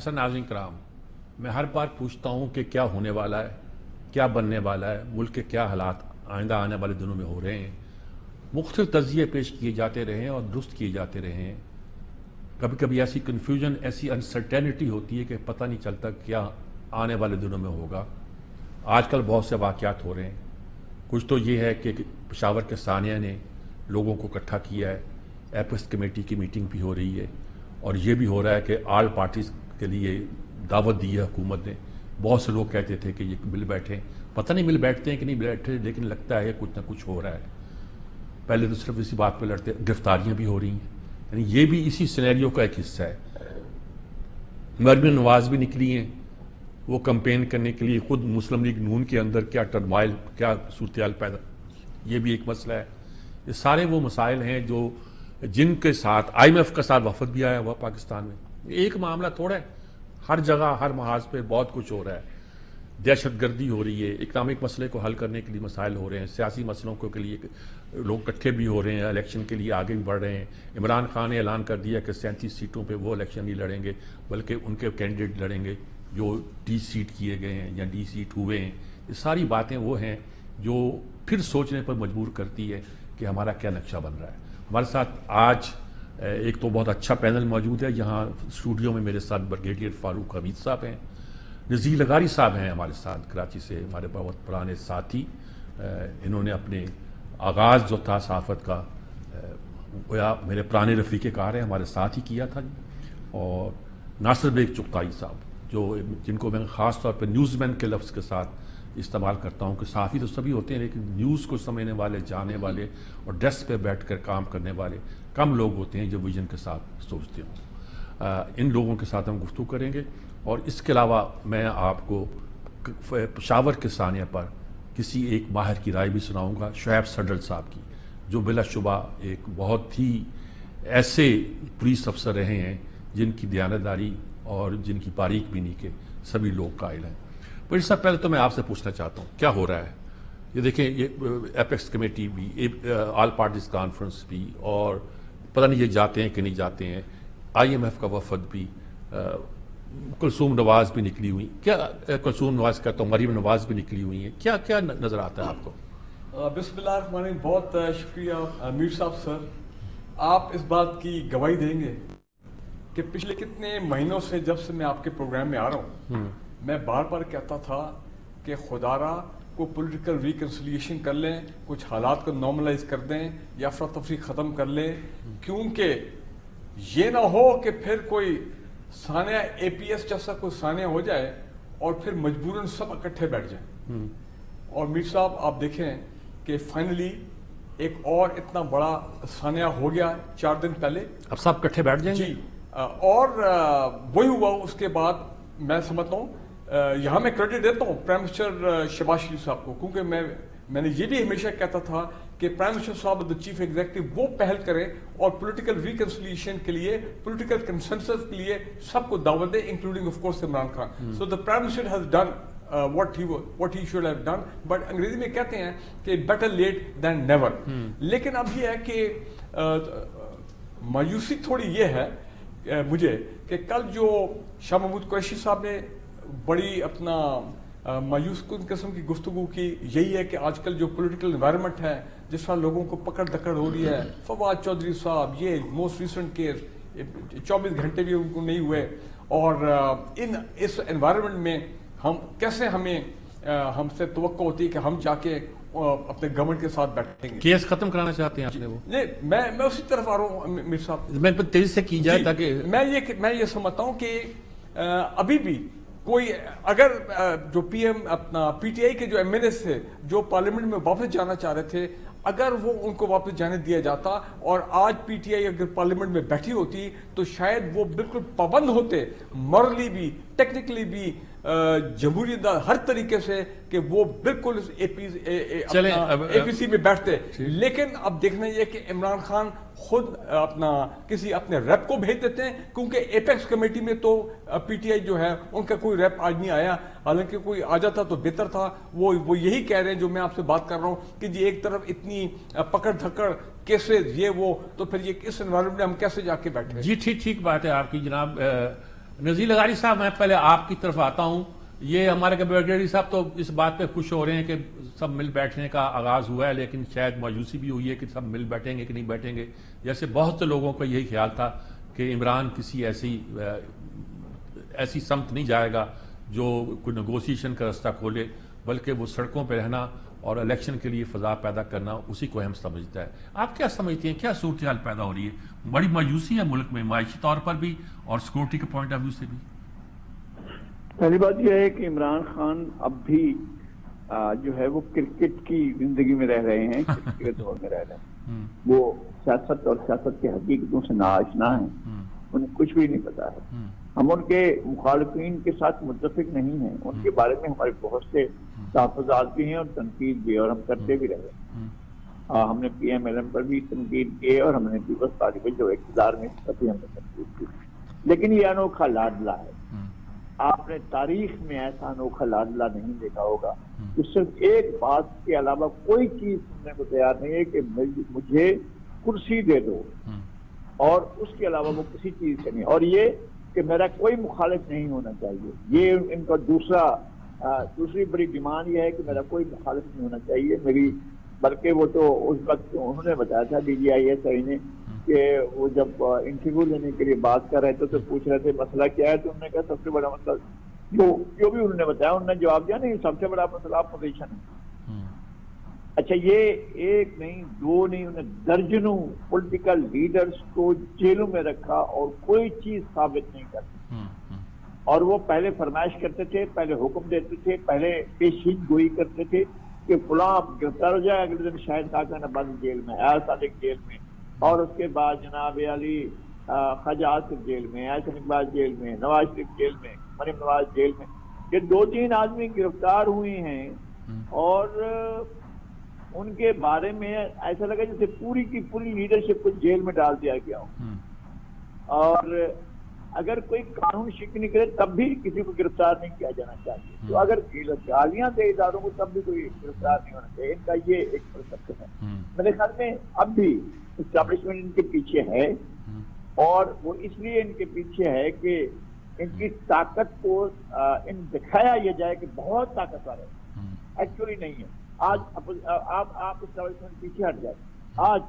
حسن ناظرین کرام، میں ہر بار پوچھتا ہوں کہ کیا ہونے والا ہے، کیا بننے والا ہے، ملک کے کیا حالات آئندہ آنے والے دنوں میں ہو رہے ہیں۔ مختلف تجزیے پیش کیے جاتے رہے ہیں اور درست کیے جاتے رہے ہیں۔ کبھی کبھی ایسی کنفیوژن، ایسی انسرٹینٹی ہوتی ہے کہ پتہ نہیں چلتا کیا آنے والے دنوں میں ہوگا۔ آج کل بہت سے واقعات ہو رہے ہیں۔ کچھ تو یہ ہے کہ پشاور کے ثانیہ نے لوگوں کو اکٹھا کیا ہے، ایپیکس کمیٹی کی میٹنگ بھی ہو رہی ہے، اور یہ بھی ہو رہا ہے کہ آل پارٹیز کے لیے دعوت دی ہے حکومت نے۔ بہت سے لوگ کہتے تھے کہ یہ مل بیٹھیں، پتہ نہیں مل بیٹھتے ہیں کہ نہیں بیٹھتے، لیکن لگتا ہے کچھ نہ کچھ ہو رہا ہے۔ پہلے تو صرف اسی بات پہ لڑتے، گرفتاریاں بھی ہو رہی ہیں، یعنی یہ بھی اسی سینیریو کا ایک حصہ ہے۔ مریم نواز بھی نکلی ہیں وہ کمپین کرنے کے لیے، خود مسلم لیگ نون کے اندر کیا ٹرمائل، کیا صورتحال پیدا، یہ بھی ایک مسئلہ ہے۔ یہ سارے وہ مسائل ہیں جو جن کے ساتھ آئی ایم ایف کا ساتھ وفد بھی آیا ہوا پاکستان میں۔ ایک معاملہ تھوڑا ہے، ہر جگہ ہر محاذ پہ بہت کچھ ہو رہا ہے۔ دہشت گردی ہو رہی ہے، اکنامک مسئلے کو حل کرنے کے لیے مسائل ہو رہے ہیں، سیاسی مسئلوں کے لیے لوگ اکٹھے بھی ہو رہے ہیں، الیکشن کے لیے آگے بھی بڑھ رہے ہیں۔ عمران خان نے اعلان کر دیا کہ 37 سیٹوں پہ وہ الیکشن نہیں لڑیں گے، بلکہ ان کے کینڈیڈیٹ لڑیں گے جو ڈی سیٹ کیے گئے ہیں یا ڈی سیٹ ہوئے ہیں۔ یہ ساری باتیں وہ ہیں جو پھر سوچنے پر مجبور کرتی ہے کہ ہمارا کیا نقشہ بن رہا ہے۔ ہمارے ساتھ آج ایک تو بہت اچھا پینل موجود ہے، یہاں اسٹوڈیو میں میرے ساتھ بریگیڈیئر فاروق حمید صاحب ہیں، نذیر لغاری صاحب ہیں ہمارے ساتھ کراچی سے، ہمارے بہت پرانے ساتھی۔ انہوں نے اپنے آغاز جو تھا صحافت کا میرے پرانے رفیق کار ہیں، ہمارے ساتھ ہی کیا تھا جی۔ اور ناصر بیگ چغتائی صاحب، جو جن کو میں خاص طور پہ نیوز مین کے لفظ کے ساتھ استعمال کرتا ہوں کہ صحافی تو سبھی ہوتے ہیں، لیکن نیوز کو سمجھنے والے، جانے والے اور ڈیسک پہ بیٹھ کر کام کرنے والے کم لوگ ہوتے ہیں جو ویژن کے ساتھ سوچتے ہوں۔ ان لوگوں کے ساتھ ہم گفتگو کریں گے، اور اس کے علاوہ میں آپ کو پشاور کے ثانیہ پر کسی ایک ماہر کی رائے بھی سناؤں گا، شعیب سڈل صاحب کی، جو بلا شبہ ایک بہت ہی ایسے پولیس افسر رہے ہیں جن کی دیانتداری اور جن کی باریک بینی کے سبھی لوگ قائل ہیں۔ پر اس سے پہلے تو میں آپ سے پوچھنا چاہتا ہوں کیا ہو رہا ہے۔ یہ دیکھیں، یہ ایپیکس کمیٹی بھی، آل پارٹیز کانفرنس بھی، اور پتہ نہیں یہ جاتے ہیں کہ نہیں جاتے ہیں، آئی ایم ایف کا وفد بھی، کلثوم نواز بھی نکلی ہوئی، کیا کلثوم نواز کہتا ہوں، مریم نواز بھی نکلی ہوئی ہیں، کیا کیا نظر آتا ہے آپ کو؟ بسم اللہ الرحمن الرحیم، بہت شکریہ میر صاحب سر۔ آپ اس بات کی گواہی دیں گے کہ پچھلے کتنے مہینوں سے جب سے میں آپ کے پروگرام میں آ رہا ہوں، میں بار بار کہتا تھا کہ خدا را کو پولیٹیکل ریکنسیلیشن کر لیں، کچھ حالات کو نارملائز کر دیں یا افراتفری ختم کر لیں، کیونکہ یہ نہ ہو کہ پھر کوئی ثانیہ اے پی ایس جیسا کوئی ثانیہ ہو جائے اور پھر مجبوراً سب اکٹھے بیٹھ جائیں۔ اور میر صاحب آپ دیکھیں کہ فائنلی ایک اور اتنا بڑا ثانیہ ہو گیا 4 دن پہلے، اب سب اکٹھے بیٹھ جائیں گے جی، اور وہی ہوا۔ اس کے بعد میں سمجھتا ہوں، یہاں میں کریڈٹ دیتا ہوں پرائم منسٹر شہباز شریف صاحب کو، کیونکہ میں نے یہ بھی ہمیشہ کہتا تھا کہ پرائم منسٹر صاحب دا چیف ایگزیکٹو وہ پہل کریں اور پولیٹیکل ریکنسیلیشن کے لیے، پولیٹیکل کنسنسس کے لیے سب کو دعوت دیں، including of course Imran Khan. So the prime minister has done what he should have done، but انگریزی میں کہتے ہیں کہ better late than never۔ لیکن اب یہ ہے کہ مایوسی تھوڑی یہ ہے مجھے کہ کل جو شاہ محمود قریشی صاحب نے بڑی اپنا مایوس کن قسم کی گفتگو کی، یہی ہے کہ آج کل جو پولیٹیکل انوائرمنٹ ہے، جس طرح لوگوں کو پکڑ دکڑ ہو رہی ہے، فواد چودھری صاحب، یہ موسٹ ریسنٹ کیس 24 گھنٹے بھی ان کو نہیں ہوئے، اور اس انوائرمنٹ میں ہم کیسے ہم سے توقع ہوتی ہے کہ ہم جا کے اپنے گورنمنٹ کے ساتھ بیٹھیں گے۔ کیس ختم کرانا چاہتے ہیں آپ نے وہ؟ نہیں، میں اسی طرف آ رہا ہوں میر صاحب، میں تیزی سے کی جائے تاکہ میں یہ سمجھتا ہوں کہ ابھی بھی کوئی اگر جو پی ایم اپنا پی ٹی آئی کے جو ایم این اے تھے جو پارلیمنٹ میں واپس جانا چاہ رہے تھے، اگر وہ ان کو واپس جانے دیا جاتا اور آج پی ٹی آئی اگر پارلیمنٹ میں بیٹھی ہوتی تو شاید وہ بالکل پابند ہوتے، مورلی بھی، ٹیکنیکلی بھی، جمہوریت ہر طریقے سے، کہ وہ بالکل اے پی سی میں بیٹھتے۔ لیکن اب دیکھنا یہ کہ عمران خان خود کسی اپنے ریپ کو بھیج دیتے ہیں، کیونکہ ایپیکس کمیٹی میں تو پی ٹی آئی جو ہے ان کا کوئی ریپ آج نہیں آیا، حالانکہ کوئی آ جاتا تو بہتر تھا۔ وہ یہی کہہ رہے ہیں جو میں آپ سے بات کر رہا ہوں کہ جی ایک طرف اتنی پکڑ دھکڑ، کیسز، یہ وہ، تو پھر یہ اس انوائرمنٹ میں ہم کیسے جا کے بیٹھے؟ جی ٹھیک بات ہے آپ کی جناب۔ نذیر لغاری صاحب میں پہلے آپ کی طرف آتا ہوں. یہ ہمارے کیبنیٹ صاحب تو اس بات پہ خوش ہو رہے ہیں کہ سب مل بیٹھنے کا آغاز ہوا ہے, لیکن شاید مایوسی بھی ہوئی ہے کہ سب مل بیٹھیں گے کہ نہیں بیٹھیں گے. جیسے بہت سے لوگوں کا یہی خیال تھا کہ عمران کسی ایسی سمت نہیں جائے گا جو کوئی نیگوسیشن کا رستہ کھولے, بلکہ وہ سڑکوں پہ رہنا اور الیکشن کے لیے فضا پیدا کرنا اسی کو اہم سمجھتا ہے. آپ کیا سمجھتے ہیں, کیا صورتحال پیدا ہو رہی ہے؟ بڑی مایوسی ہے ملک میں معاشی طور پر بھی اور سیکورٹی کے پوائنٹ آف ویو سے بھی. پہلی بات یہ ہے کہ عمران خان اب بھی جو ہے وہ کرکٹ کی زندگی میں رہ رہے ہیں, کرکٹ کے دور میں رہ رہے ہیں. وہ سیاست اور سیاست کے حقیقتوں سے ناآشنا ہیں, انہیں کچھ بھی نہیں پتا ہے. ہم ان کے مخالفین کے ساتھ متفق نہیں ہیں, ان کے بارے میں ہمارے بہت سے تحفظات بھی ہیں اور تنقید بھی, اور ہم کرتے بھی رہے. ہم نے پی ایم ایل ایم پر بھی تنقید کی اور ہم نے پیپلز پارٹی پر جو اقتدار میں بھی ہم نے تنقید کی. لیکن یہ انوکھا لاڈلا ہے. آپ نے تاریخ میں ایسا انوکھا لاڈلا نہیں دیکھا ہوگا کہ صرف ایک بات کے علاوہ کوئی چیز سننے کو تیار نہیں ہے کہ مجھے کرسی دے دو, اور اس کے علاوہ وہ کسی چیز سے نہیں. اور یہ کہ میرا کوئی مخالف نہیں ہونا چاہیے, یہ ان کا دوسری بڑی ڈیمانڈ یہ ہے کہ میرا کوئی مخالف نہیں ہونا چاہیے میری. بلکہ وہ تو اس وقت انہوں نے بتایا تھا D G I S I نے کہ وہ جب انٹرویو لینے کے لیے بات کر رہے تھے تو پوچھ رہے تھے مسئلہ کیا ہے, تو انہوں نے کہا سب سے بڑا مسئلہ جو بھی انہوں نے بتایا, انہوں نے جواب دیا نہیں سب سے بڑا مسئلہ اپوزیشن ہے. اچھا, یہ ایک نہیں دو نہیں, انہوں نے درجنوں پولیٹیکل لیڈرز کو جیلوں میں رکھا اور کوئی چیز ثابت نہیں کرتی. اور وہ پہلے فرمائش کرتے تھے, پہلے حکم دیتے تھے, پہلے پیشین گوئی کرتے تھے کہ فلاں گرفتار ہو جائے, اگلے دن شاہد خاقان آباد جیل میں, ایاز صادق جیل میں, اور اس کے بعد جناب علی خواجہ آصف جیل میں, احسن اقبال جیل میں, نواز شریف جیل میں, مریم نواز جیل میں. یہ 2-3 آدمی گرفتار ہوئے ہیں اور ان کے بارے میں ایسا لگا جیسے پوری کی پوری لیڈرشپ کو جیل میں ڈال دیا گیا ہو. اور اگر کوئی قانون شکنی کرے تب بھی کسی کو گرفتار نہیں کیا جانا چاہیے. تو اگر گالیاں دے اداروں کو تب بھی کوئی گرفتار نہیں ہونا چاہیے. ان کا یہ ایک پرسپشن ہے. میرے خیال میں اب بھی اسٹیبلشمنٹ ان کے پیچھے ہے, اور وہ اس لیے ان کے پیچھے ہے کہ ان کی طاقت کو دکھایا یہ جائے کہ بہت طاقتور ہے. ایکچولی نہیں ہے. آج آپ اسٹیبلشمنٹ پیچھے ہٹ جائے آج,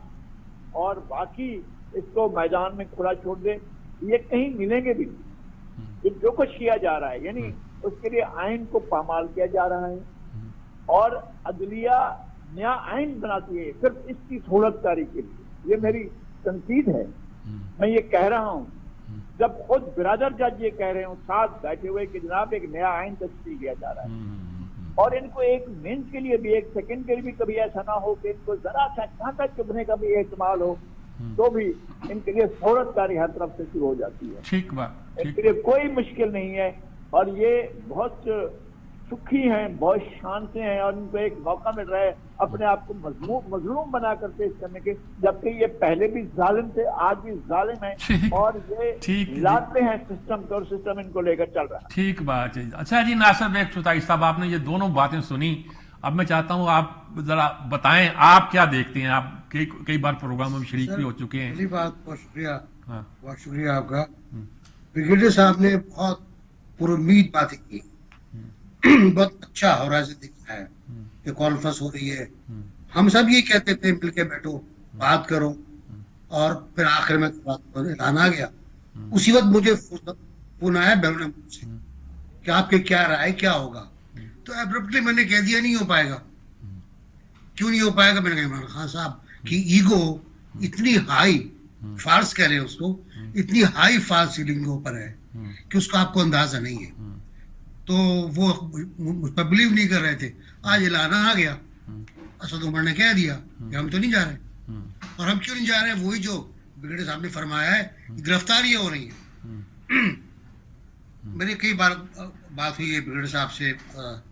اور باقی اس کو میدان میں کھلا چھوڑ دے, یہ کہیں ملیں گے بھی نہیں. یہ جو کچھ کیا جا رہا ہے یعنی اس کے لیے آئین کو پامال کیا جا رہا ہے, اور عدلیہ نیا آئین بناتی ہے صرف اس کی سہولت کاری کے لیے. یہ میری تنقید ہے. میں یہ کہہ رہا ہوں جب خود برادر جج یہ کہہ رہے ہوں ساتھ بیٹھے ہوئے کہ جناب ایک نیا آئین تشکیل کیا جا رہا ہے, اور ان کو ایک منٹ کے لیے بھی, ایک سیکنڈ کے لیے بھی کبھی ایسا نہ ہو کہ ان کو ذرا سا کانٹا چبھنے کا بھی احتمال ہو, تو بھی ان کے لیے سہولت کاری ہر طرف سے شروع ہو جاتی ہے. ٹھیک بات, ان کے لیے کوئی مشکل نہیں ہے, اور یہ بہت سکھی ہیں, بہت شان سے ہیں, اور ان کو ایک موقع مل رہا ہے اپنے آپ کو مظلوم بنا کر پیش کرنے کے, جبکہ یہ پہلے بھی ظالم تھے, آج بھی ظالم ہیں, اور یہ لاتے ہیں سسٹم کو, اور سسٹم ان کو لے کر چل رہا ہے. ٹھیک بات ہے. اچھا جی, ناصر بیگ چوتائی صاحب, آپ نے یہ دونوں باتیں سنی. اب میں چاہتا ہوں آپ ذرا بتائیں آپ کیا دیکھتے ہیں. آپ کئی بار پروگراموں میں شریک بھی ہو چکے ہیں. پہلی بات بہت شکریہ آپ کا. بریگیڈیئر صاحب نے بہت پرامید باتیں کی, بہت اچھا ہو رہا ہے دکھا ہے کہ کانفرنس ہو رہی ہے. ہم سب یہ کہتے تھے مل کے بیٹھو بات کرو, اور پھر آخر میں اعلان آ گیا. اسی وقت مجھے فون آیا بیرون ملک سے کہ آپ کے کیا رائے, کیا ہوگا. تو ایبرپٹلی میں نے کہہ دیا نہیں ہو پائے گا. کیوں نہیں ہو پائے گا؟ میں نے کہا عمران خان صاحب کی ایگو اتنی ہائی, فالس کہہ رہے ہیں اس کو, اتنی ہائی فالس سیلنگ کے اوپر ہے کہ اس کا آپ کو اندازہ نہیں ہے. تو وہ مجھ پر بلیو نہیں کر رہے تھے. آج اعلان آ گیا, اسد عمر نے کہہ دیا کہ ہم تو نہیں جا رہے. اور ہم کیوں نہیں جا رہے ہیں؟ وہی جو بریگیڈیئر صاحب نے فرمایا ہے, گرفتاریاں ہو رہی ہیں. میری کئی بار بات ہوئی ہے بریگیڈیئر صاحب سے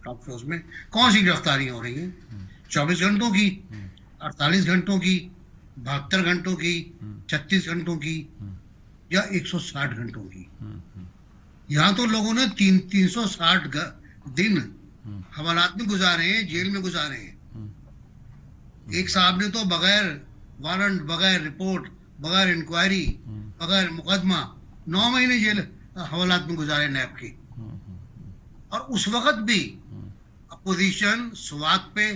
ٹاک شوز میں. کون سی گرفتاریاں ہو رہی ہیں؟ 24 گھنٹوں کی, 48 گھنٹوں کی, 72 گھنٹوں کی, 36 گھنٹوں کی, یا 160 گھنٹوں کی. یہاں تو لوگوں نے 360 دن حوالات میں گزارے ہیں, جیل میں گزارے ہیں. ایک صاحب نے تو بغیر وارنٹ, بغیر رپورٹ, بغیر انکوائری, بغیر مقدمہ 9 مہینے جیل हवालात में गुजारे नैब की, और उस वक्त भी अपोजिशन स्वात पे,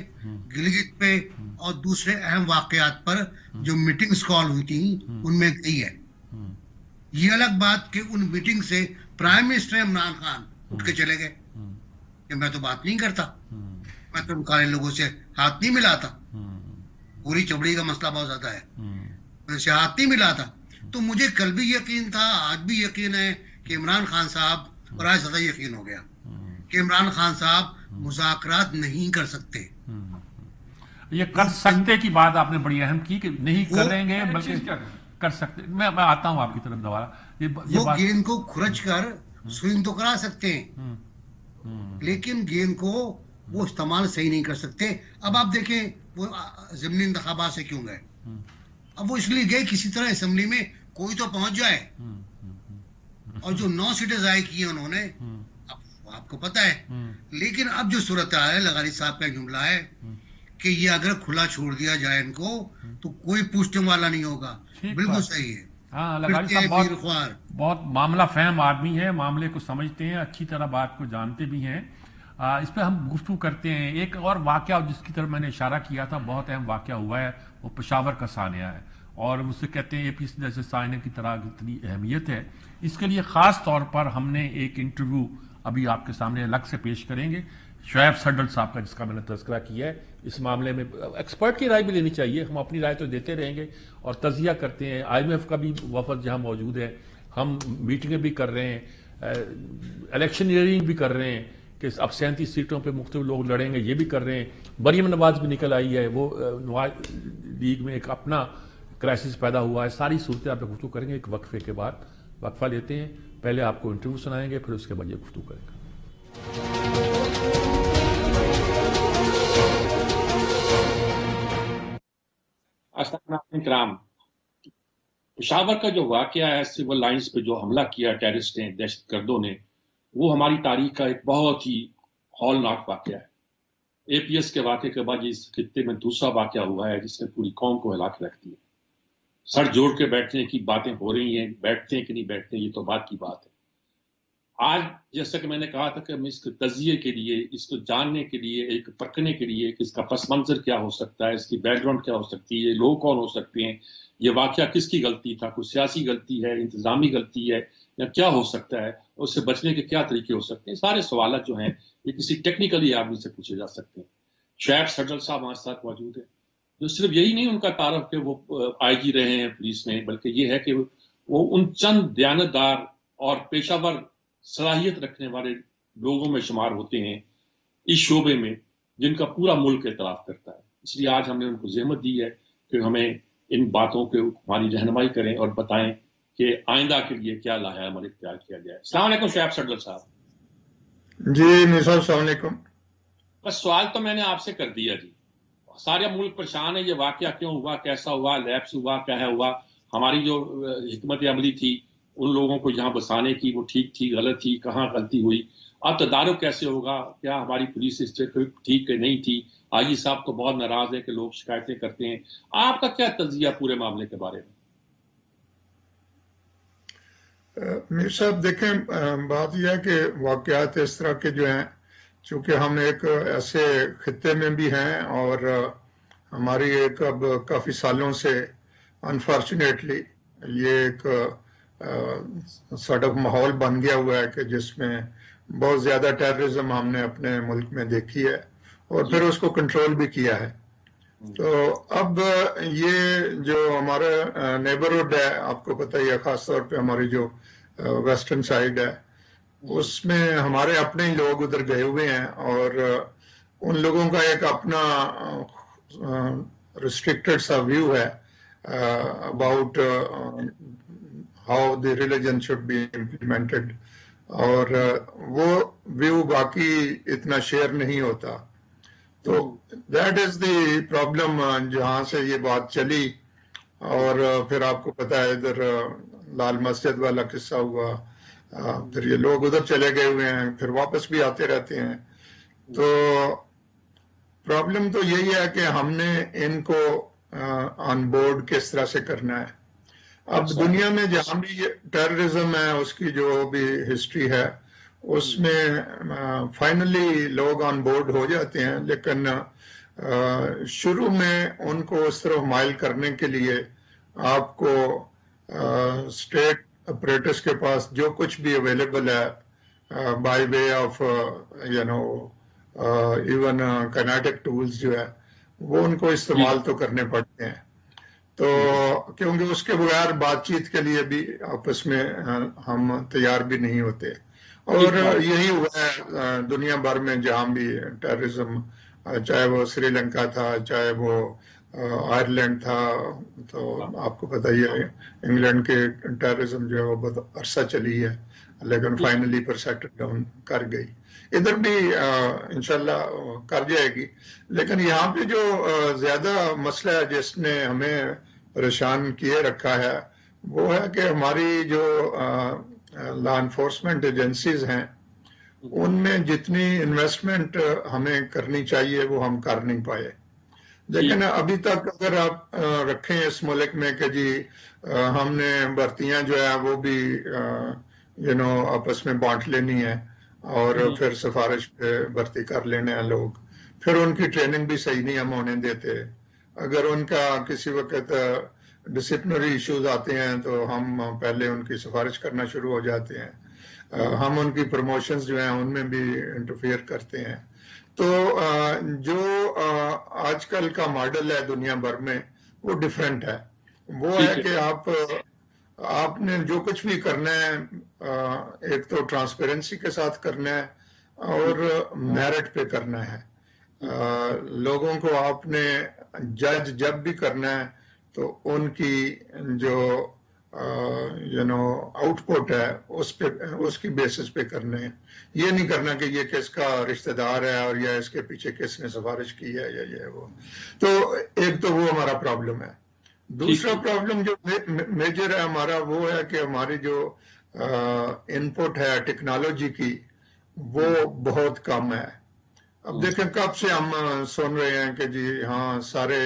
गिलगित पे और दूसरे अहम वाकयात पर जो मीटिंग्स कॉल हुई थी उनमें गई है। ये अलग बात कि उन मीटिंग से प्राइम मिनिस्टर इमरान खान उठ के चले गए कि मैं तो बात नहीं करता, मैं तो उन काले लोगों से हाथ नहीं मिलाता, पूरी चमड़ी का मसला बहुत ज्यादा है, मैं उनसे हाथ नहीं मिलाता। तो मुझे कल भी यकीन था, आज भी यकीन है कि इमरान खान साहब, और आज ज्यादा यकीन हो गया कि इमरान खान साहब मुज़ाकरात नहीं कर सकते। ये कर सकते की बात आपने बड़ी अहम की कि नहीं करेंगे, बल्कि कर सकते। मैं आता हूं आपकी तरफ दोबारा। वो गेंद को खुरच कर स्विंग तो करा सकते हैं, लेकिन गेंद को वो इस्तेमाल सही नहीं कर सकते। अब आप देखें वो ज़िमनी इंतखाबात से क्यों गए? अब वो इसलिए गए किसी तरह असेंबली में कोई तो पहुंच जाए, और जो 9 सीटें ज़ाय की हैं उन्होंने, अब आपको पता है। लेकिन अब जो सूरत है, लगारी साहब का जुमला है कि ये अगर खुला छोड़ दिया जाए इनको तो कोई पूछने वाला नहीं होगा। बिल्कुल सही है। हाँ, लगारी साहब बहुत मामला फहम आदमी है, मामले को समझते हैं, अच्छी तरह बात को जानते भी हैं। इस पर हम गुफ्तगू करते हैं। एक और वाकया जिसकी तरफ मैंने इशारा किया था, बहुत अहम वाकया हुआ है, वो पेशावर का सानिया है, और उससे कहते हैं एपीसी जैसे सानिया की तरह इतनी अहमियत है। इसके लिए खास तौर पर हमने एक इंटरव्यू अभी आपके सामने अलग से पेश करेंगे शोएब सड्डल साहब का, जिसका मैंने तज़किरा किया है। इस मामले में एक्सपर्ट की राय भी लेनी चाहिए, हम अपनी राय तो देते रहेंगे और तजिया करते हैं। IMF का भी वफद जहां मौजूद है, हम मीटिंगें भी कर रहे हैं, इलेक्शनियरिंग भी कर रहे हैं कि अब 37 सीटों पे मुख्तलिफ लोग लड़ेंगे, ये भी कर रहे हैं। मरियम नवाज भी निकल आई है, वो नवाज लीग में एक अपना क्राइसिस पैदा हुआ है। सारी सूरतें आप गुफ्तगू करेंगे एक वक्फे के बाद। वक्फा लेते हैं, पहले आपको इंटरव्यू सुनाएंगे, फिर उसके बाद ये गुफ्तगू करेंगे। अस्सलाम। पेशावर का जो वाकया है, सिविल लाइंस पे जो हमला किया टेररिस्ट ने, दहशतगर्दों ने, वो हमारी तारीख का एक बहुत ही हौलनाक वाकया है। APS के वाकये के बाद इस खित्ते में दूसरा वाकया हुआ है जिसने पूरी कौम को हिला के रख दिया। सर जोड़ के बैठने की बातें हो रही हैं, बैठते हैं कि नहीं बैठते ये तो बात की बात है। आज जैसा कि मैंने कहा था कि हम इसके तजिए के लिए, इसको जानने के लिए, एक परखने के लिए कि इसका पस मंजर क्या हो सकता है, इसकी बैकग्राउंड क्या हो सकती है, लोग कौन हो सकते हैं, ये वाकया किसकी गलती था, कुछ सियासी गलती है, इंतजामी गलती है, या क्या हो सकता है, उससे बचने के क्या तरीके हो सकते हैं, सारे सवाल जो हैं ये किसी टेक्निकली आदमी से पूछे जा सकते हैं। शोएब सड्डल साहब हमारे साथ मौजूद है, जो सिर्फ यही नहीं उनका तारफ कि वो IG रहे हैं पुलिस में, बल्कि ये है कि वो उन चंद दयानतदार और पेशावर सलाहियत रखने वाले लोगों में शुमार होते हैं इस शोबे में जिनका पूरा मुल्क एतराफ करता है। इसलिए आज हमने उनको ज़हमत दी है कि हमें इन बातों के हमारी रहनुमाई करें और बताएं कि आइंदा के लिए क्या लाया अमल इख्तियार किया जाए। अस्सलाम वालेकुम शोएब सड्डल साहब। जी निसार, अस्सलाम वालेकुम। बस सवाल तो मैंने आपसे कर दिया जी, सारे मुल्क परेशान है, ये वाकया क्यों हुआ, कैसा हुआ, लैप्स हुआ, क्या हुआ, हमारी जो हिकमत अमली थी उन लोगों को यहाँ बसाने की, वो ठीक थी, गलत थी, कहाँ गलती हुई, अब तदारुक कैसे होगा, क्या हमारी पुलिस इस ठीक नहीं थी। IG साहब तो बहुत नाराज है कि लोग शिकायतें करते हैं। आपका क्या तजिया पूरे मामले के बारे में? मीर साहब देखें, बात यह है कि वाकयात इस तरह के जो हैं, चूंकि हम एक ऐसे खित्ते में भी हैं और हमारी एक अब काफ़ी सालों से अनफॉर्चुनेटली ये एक सॉर्ट ऑफ माहौल बन गया हुआ है कि जिसमें बहुत ज़्यादा टेररिज्म हमने अपने मुल्क में देखी है और फिर उसको कंट्रोल भी किया है। तो अब ये जो हमारा नेबरहुड है, आपको पता ही है, ख़ास तौर पे हमारी जो वेस्टर्न साइड है, उसमें हमारे अपने ही लोग उधर गए हुए हैं और उन लोगों का एक अपना रिस्ट्रिक्टेड सा व्यू है about how the religion should be implemented, और वो व्यू बाकी इतना शेयर नहीं होता। तो दैट इज द प्रॉब्लम जहाँ से ये बात चली। और फिर आपको पता है इधर लाल मस्जिद वाला किस्सा हुआ, फिर ये लोग उधर चले गए हुए हैं, फिर वापस भी आते रहते हैं। तो प्रॉब्लम तो यही है कि हमने इनको ऑन बोर्ड किस तरह से करना है। اب دنیا میں جہاں بھی ٹیررزم ہے اس کی جو بھی ہسٹری ہے اس میں فائنلی لوگ آن بورڈ ہو جاتے ہیں، لیکن شروع میں ان کو اس طرح مائل کرنے کے لیے آپ کو اسٹیٹ اپریٹس کے پاس جو کچھ بھی اویلیبل ہے by way of even kinetic tools جو ہے وہ ان کو استعمال تو کرنے پڑتے ہیں، تو کیونکہ اس کے بغیر بات چیت کے لیے بھی آپس میں ہم تیار بھی نہیں ہوتے، اور یہی ہوا ہے دنیا بھر میں جہاں بھی ٹیررزم، چاہے وہ سری لنکا تھا، چاہے وہ آئرلینڈ تھا، تو آپ کو پتہ ہی ہے انگلینڈ کے ٹیررزم جو ہے وہ بہت عرصہ چلی ہے لیکن فائنلی پر سیٹل ڈاؤن کر گئی، ادھر بھی انشاءاللہ کر جائے گی، لیکن یہاں پہ جو زیادہ مسئلہ ہے جس نے ہمیں پریشان کیے رکھا ہے وہ ہے کہ ہماری جو لا انفورسمنٹ ایجنسیز ہیں ان میں جتنی انویسٹمنٹ ہمیں کرنی چاہیے وہ ہم کر نہیں پائے، لیکن ابھی تک اگر آپ رکھیں اس ملک میں کہ جی ہم نے بھرتیاں جو ہے وہ بھی آپس میں بانٹ لینی ہے اور پھر سفارش پہ بھرتی کر لینے ہیں لوگ، پھر ان کی ٹریننگ بھی صحیح نہیں ہم ہونے دیتے، اگر ان کا کسی وقت ڈسپلنری ایشوز آتے ہیں تو ہم پہلے ان کی سفارش کرنا شروع ہو جاتے ہیں، ہم ان کی پروموشنز جو ہیں ان میں بھی انٹرفیئر کرتے ہیں، تو جو آج کل کا ماڈل ہے دنیا بھر میں وہ ڈیفرنٹ ہے، وہ ہے کہ آپ نے جو کچھ بھی کرنا ہے ایک تو ٹرانسپیرنسی کے ساتھ کرنا ہے اور میرٹ پہ کرنا ہے، لوگوں کو آپ نے جج جب بھی کرنا ہے تو ان کی جو آؤٹ پٹ ہے اس کی بیسس پہ کرنے ہیں، یہ نہیں کرنا کہ یہ کس کا رشتہ دار ہے اور یا اس کے پیچھے کس نے سفارش کی ہے یا یہ وہ، تو ایک تو وہ ہمارا پرابلم ہے، دوسرا پرابلم جو میجر ہے ہمارا وہ ہے کہ ہماری جو ان پٹ ہے ٹیکنالوجی کی وہ بہت کم ہے، اب دیکھیں کب سے ہم سن رہے ہیں کہ جی ہاں سارے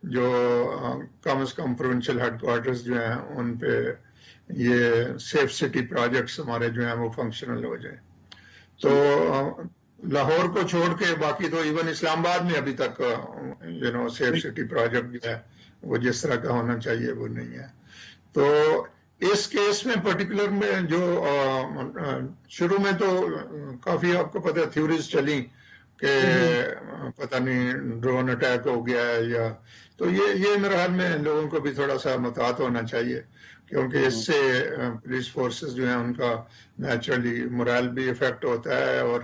جو کم از کم پروونشل ہیڈ کوارٹرز جو ہیں ان پہ یہ سیف سٹی پروجیکٹس ہمارے جو ہیں وہ فنکشنل ہو جائیں، تو لاہور کو چھوڑ کے باقی تو ایون اسلام آباد میں ابھی تک سیف سٹی پروجیکٹ جو ہے وہ جس طرح کا ہونا چاہیے وہ نہیں ہے، تو اس کیس میں پرٹیکولر میں جو شروع میں تو کافی آپ کو پتہ ہے تھیوریز چلی کہ پتہ نہیں ڈرون اٹیک ہو گیا ہے یا، تو یہ میرے خیال میں لوگوں کو بھی تھوڑا سا محتاط ہونا چاہیے، کیونکہ اس سے پولیس فورسز جو ہیں ان کا نیچرلی morale بھی افیکٹ ہوتا ہے اور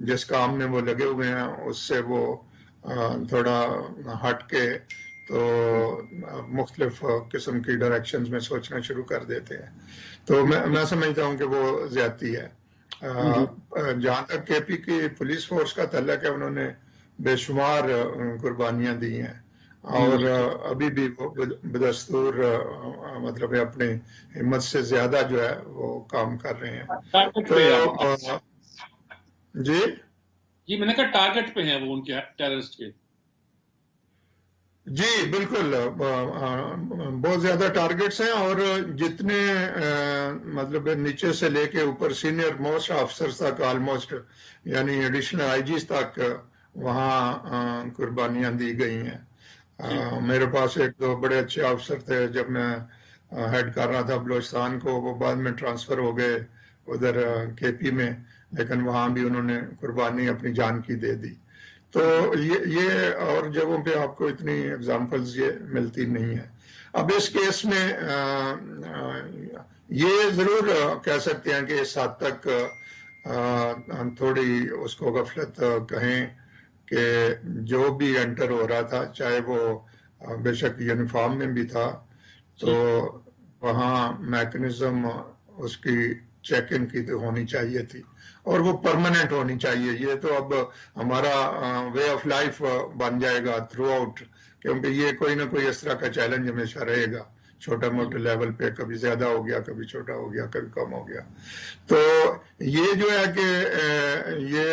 جس کام میں وہ لگے ہوئے ہیں اس سے وہ تھوڑا ہٹ کے تو مختلف قسم کی ڈائریکشنز میں سوچنا شروع کر دیتے ہیں، تو میں سمجھتا ہوں کہ وہ زیادتی ہے، جہاں تک کے پی کی پولیس فورس کا تعلق ہے انہوں نے بے شمار قربانیاں دی ہیں اور ابھی بھی وہ بدستور مطلب اپنے ہمت سے زیادہ جو ہے وہ کام کر رہے ہیں، تو جی میں نے کہا ٹارگٹ پہ ہیں وہ ان کے ٹیررسٹ کے، جی بالکل بہت زیادہ ٹارگٹس ہیں اور جتنے مطلب نیچے سے لے کے اوپر سینئر موسٹ آفیسرز تک آلموسٹ یعنی ایڈیشنل آئی جیز تک وہاں قربانیاں دی گئی ہیں، میرے پاس ایک دو بڑے اچھے آفیسر تھے جب میں ہیڈ کر رہا تھا بلوچستان کو، وہ بعد میں ٹرانسفر ہو گئے ادھر کے پی میں، لیکن وہاں بھی انہوں نے قربانی اپنی جان کی دے دی، تو یہ اور جگہوں پہ آپ کو اتنی اگزامپلز یہ ملتی نہیں ہیں، اب اس کیس میں یہ ضرور کہہ سکتے ہیں کہ اس حد تک تھوڑی اس کو غفلت کہیں کہ جو بھی انٹر ہو رہا تھا چاہے وہ بے شک یونیفارم میں بھی تھا تو وہاں میکنزم اس کی چیک ان کی تو ہونی چاہیے تھی اور وہ پرماننٹ ہونی چاہیے، یہ تو اب ہمارا وے آف لائف بن جائے گا تھرو آؤٹ، کیونکہ یہ کوئی نہ کوئی اس طرح کا چیلنج ہمیشہ رہے گا، چھوٹا موٹا لیول پہ کبھی زیادہ ہو گیا کبھی چھوٹا ہو گیا کبھی کم ہو گیا، تو یہ جو ہے کہ یہ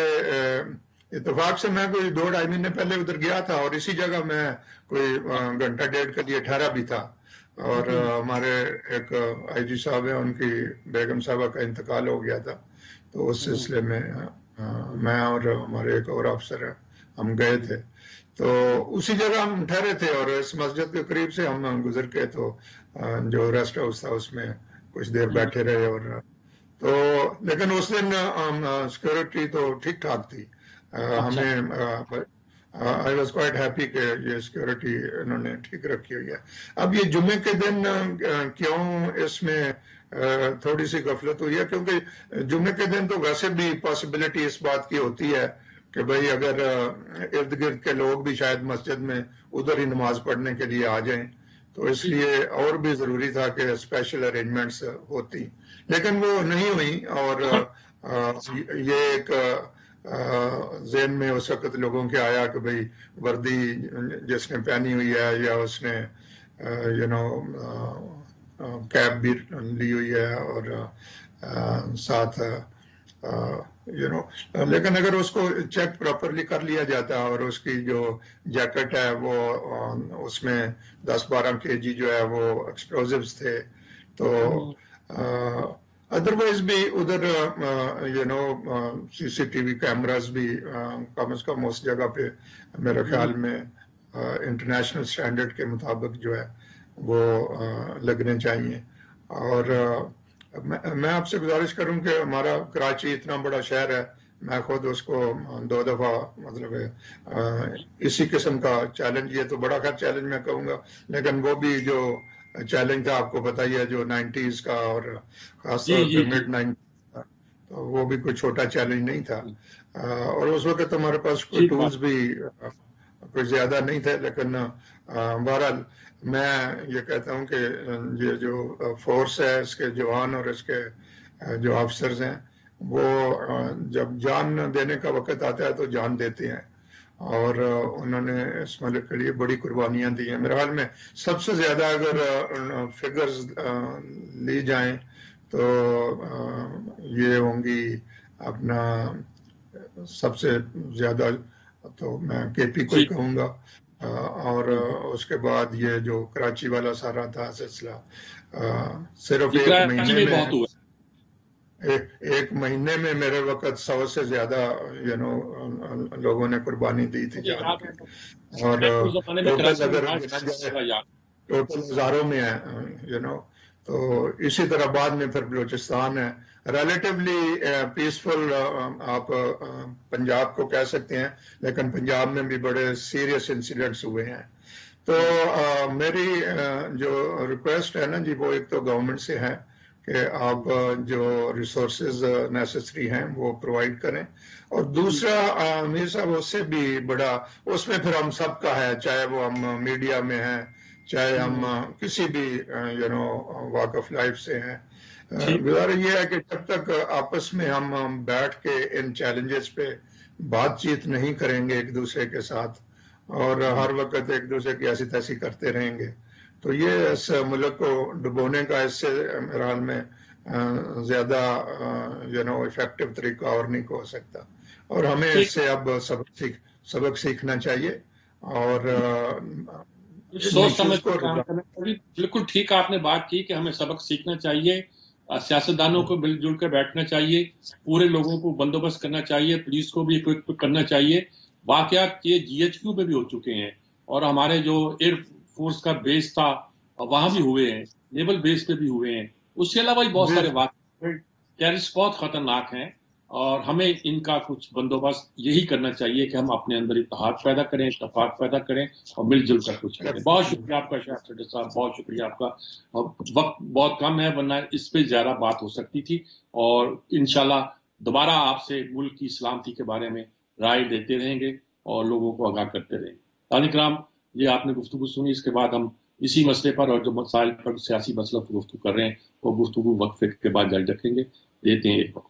اتفاق سے میں کوئی 2-2.5 مہینے پہلے ادھر گیا تھا اور اسی جگہ میں کوئی گھنٹہ ڈیڑھ کے لیے ٹھہرا بھی تھا، اور ہمارے ایک آئی جی صاحب ہیں، ان کی بیگم صاحبہ کا انتقال ہو گیا تھا، تو اس سلسلے میں میں اور ہمارے ایک اور افسر ہیں، ہم گئے تھے، تو اسی جگہ ہم ٹھہرے تھے اور اس مسجد کے قریب سے ہم گزر کے تو جو ریسٹ ہاؤس تھا اس میں کچھ دیر بیٹھے رہے، اور تو لیکن اس دن سیکورٹی تو ٹھیک ٹھاک تھی، ہمیں آئی واز کوائٹ ہیپی کہ یہ سیکورٹی انہوں نے ٹھیک رکھی ہوئی ہے۔ اب یہ جمعے کے دن کیوں اس میں تھوڑی سی غفلت ہوئی ہے، کیونکہ جمعے کے دن تو ویسے بھی پاسبلٹی اس بات کی ہوتی ہے کہ بھئی اگر ارد گرد کے لوگ بھی شاید مسجد میں ادھر ہی نماز پڑھنے کے لیے آ جائیں، تو اس لیے اور بھی ضروری تھا کہ اسپیشل ارینجمنٹس ہوتی، لیکن وہ نہیں ہوئی، اور یہ ایک ذہن میں اس وقت لوگوں کے آیا کہ بھئی وردی جس نے پہنی ہوئی ہے یا اس نے کیپ بھی لی ہوئی ہے اور ساتھ لیکن اگر اس کو چیک پراپرلی کر لیا جاتا ہے اور اس کی جو جیکٹ ہے وہ اس میں 10-12 kg جو ہے وہ ایکسپلوزیوز تھے، تو ادروائز بھی ادھر سی سی ٹی وی کیمراز بھی کم از کم اس جگہ پہ میرے خیال میں انٹرنیشنل سٹینڈرڈ کے مطابق جو ہے وہ لگنے چاہیے۔ اور میں آپ سے گزارش کروں کہ ہمارا کراچی اتنا بڑا شہر ہے، میں خود اس کو 2 دفعہ مطلب اسی قسم کا چیلنج، یہ تو بڑا خیر چیلنج میں کہوں گا، لیکن وہ بھی جو چیلنج تھا آپ کو پتہ ہی ہے، جو 90s کا اور خاص طور پہ مڈ 90s کا، تو وہ بھی کوئی چھوٹا چیلنج نہیں تھا، اور اس وقت ہمارے پاس کوئی ٹولز بھی کوئی زیادہ نہیں تھے، لیکن بہرحال میں یہ کہتا ہوں کہ یہ جو فورس ہے، اس کے جوان اور اس کے جو آفیسرز ہیں، وہ جب جان دینے کا وقت آتا ہے تو جان دیتے ہیں، اور انہوں نے اس ملک کے لیے بڑی قربانیاں دی ہیں۔ میرے خیال میں سب سے زیادہ اگر فگرز لی جائیں تو یہ ہوں گی اپنا سب سے زیادہ تو میں کے پی کو ہی کہوں گا، اور اس کے بعد یہ جو کراچی والا سارا تھا سلسلہ، صرف ایک مہینے میں میرے وقت 100 سے زیادہ لوگوں نے قربانی دی تھی جان کی، اور ٹوٹل اگر ٹوٹل ہزاروں میں ہے، تو اسی طرح بعد میں پھر بلوچستان ہے، ریلیٹیولی پیسفل آپ پنجاب کو کہہ سکتے ہیں، لیکن پنجاب میں بھی بڑے سیریس انسیڈنٹس ہوئے ہیں۔ تو میری جو ریکویسٹ ہے نا جی، وہ ایک تو گورنمنٹ سے ہے کہ آپ جو ریسورسز نیسسری ہیں وہ پرووائڈ کریں، اور دوسرا میر صاحب اس سے بھی بڑا، اس میں پھر ہم سب کا ہے، چاہے وہ ہم میڈیا میں ہیں، چاہے ہم کسی بھی واک آف لائف سے ہیں، گزارش یہ ہے کہ جب تک آپس میں ہم بیٹھ کے ان چیلنجز پہ بات چیت نہیں کریں گے ایک دوسرے کے ساتھ، اور ہر وقت ایک دوسرے کی ایسی تیسی کرتے رہیں گے، تو یہ اس ملک کو ڈبونے کا اس سے میرے حال میں زیادہ افیکٹو طریقہ اور نہیں ہو سکتا، اور ہمیں اس سے اب سبق سیکھنا چاہیے، اور سوچ سمجھ کر کام کرنا چاہیے۔ بالکل ٹھیک آپ نے بات کی کہ ہمیں سبق سیکھنا چاہیے، سیاستدانوں کو مل جل کر بیٹھنا چاہیے، پورے لوگوں کو بندوبست کرنا چاہیے، پولیس کو بھی اکوپ کرنا چاہیے۔ واقعات یہ جی ایچ کیو پہ بھی ہو چکے ہیں، اور ہمارے جو ایئر فورس کا بیس تھا وہاں بھی ہوئے ہیں، نیول بیس پہ بھی ہوئے ہیں، اس کے علاوہ بہت سارے واقعات ٹیررسٹ بہت خطرناک ہیں، اور ہمیں ان کا کچھ بندوبست یہی کرنا چاہیے کہ ہم اپنے اندر اتحاد پیدا کریں، اتفاق پیدا کریں، اور مل جل کر کچھ کریں۔ بہت شکریہ آپ کا شاہد سیٹھی صاحب، بہت شکریہ آپ کا، وقت بہت کم ہے ورنہ اس پہ زیادہ بات ہو سکتی تھی، اور انشاءاللہ دوبارہ آپ سے ملک کی سلامتی کے بارے میں رائے دیتے رہیں گے اور لوگوں کو آگاہ کرتے رہیں گے۔ طالب کرام، یہ آپ نے گفتگو سنی، اس کے بعد ہم اسی مسئلے پر اور جو مسائل پر سیاسی مسئلہ پر گفتگو کر رہے ہیں وہ گفتگو وقفے کے بعد جاری رکھیں گے۔ دیتے ہیں ایک وقت۔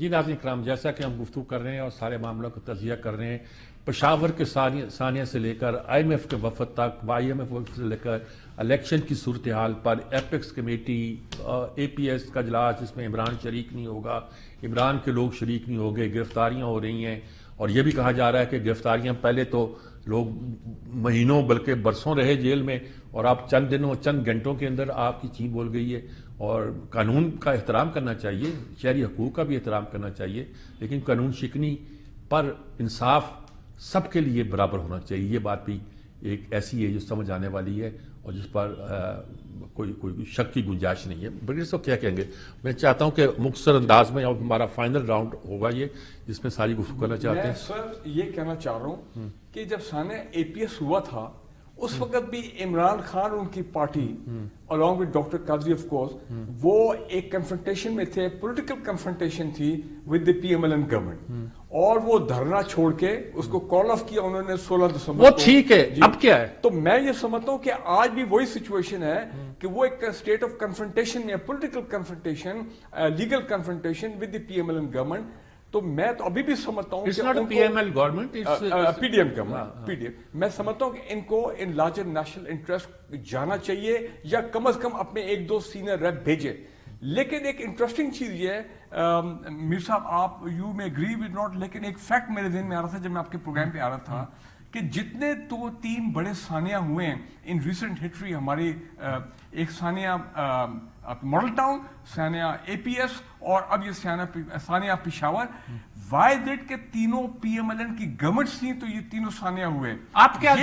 जी नाज़रीन इकराम, जैसा कि हम गुफ्तगू कर रहे हैं और सारे मामलों का तजिया कर रहे हैं, पेशावर के सानिया से लेकर IMF के वफद तक, IMF वफद से लेकर इलेक्शन की सूरत हाल पर एपेक्स कमेटी, APS का इजलास जिसमें इमरान शरीक नहीं होगा, इमरान के लोग शरीक नहीं होंगे, गिरफ्तारियां हो रही हैं और ये भी कहा जा रहा है कि गिरफ्तारियां पहले तो लोग महीनों बल्कि बरसों रहे जेल में और आप चंद दिनों चंद घंटों के अंदर आपकी चीख बोल गई है। और कानून का एहतराम करना चाहिए, शहरी हकूक़ का भी एहतराम करना चाहिए, लेकिन कानून शिकनी पर इंसाफ सबके लिए बराबर होना चाहिए। ये बात भी एक ऐसी है जो समझ आने वाली है और जिस पर कोई शक की गुंजाइश नहीं है। बल्कि इसको क्या कहेंगे, मैं चाहता हूं कि मुख्तसर अंदाज में अब हमारा फाइनल राउंड होगा ये, जिसमें सारी गुफ्तगू करना चाहते हैं। मैं सर ये कहना चाह रहा हूं कि जब सानिया APS हुआ था उस वक्त भी इमरान खान उनकी party along with doctor Qadri of course वो एक कन्फ्रंटेशन में थे, पॉलिटिकल कन्फ्रंटेशन थी विद द PMLN गवर्नमेंट, और वो धरना छोड़ के उसको कॉल ऑफ किया उन्होंने 16 दिसंबर वो ठीक है। अब क्या है, तो मैं ये समझता हूं कि आज भी वही सिचुएशन है कि वो एक स्टेट ऑफ कन्फ्रंटेशन में, political confrontation, legal confrontation with the PMLN government. तो मैं तो अभी भी समझता हूं it's not PML government, it's PDM government, PDM। मैं समझता हूं कि इनको इन लार्जर नेशनल इंटरेस्ट जाना चाहिए या कम से कम अपने 1-2 सीनियर रेप भेजे। लेकिन एक इंटरेस्टिंग चीज ये है मीर साहब, आप यू में एग्री विद नॉट, लेकिन एक फैक्ट मेरे ज़हन में आ रहा था जब मैं आपके प्रोग्राम पे आ रहा था कि जितने 2-3 बड़े सानिया हुए हैं इन रिसेंट हिस्ट्री हमारी, एक Sania model town, Sania APS और अब ये सानिया पेशावर, वाई दैट के तीनों PMLN की गवर्नमेंट थी, तो ये तीनों सानिया हुए। आप क्या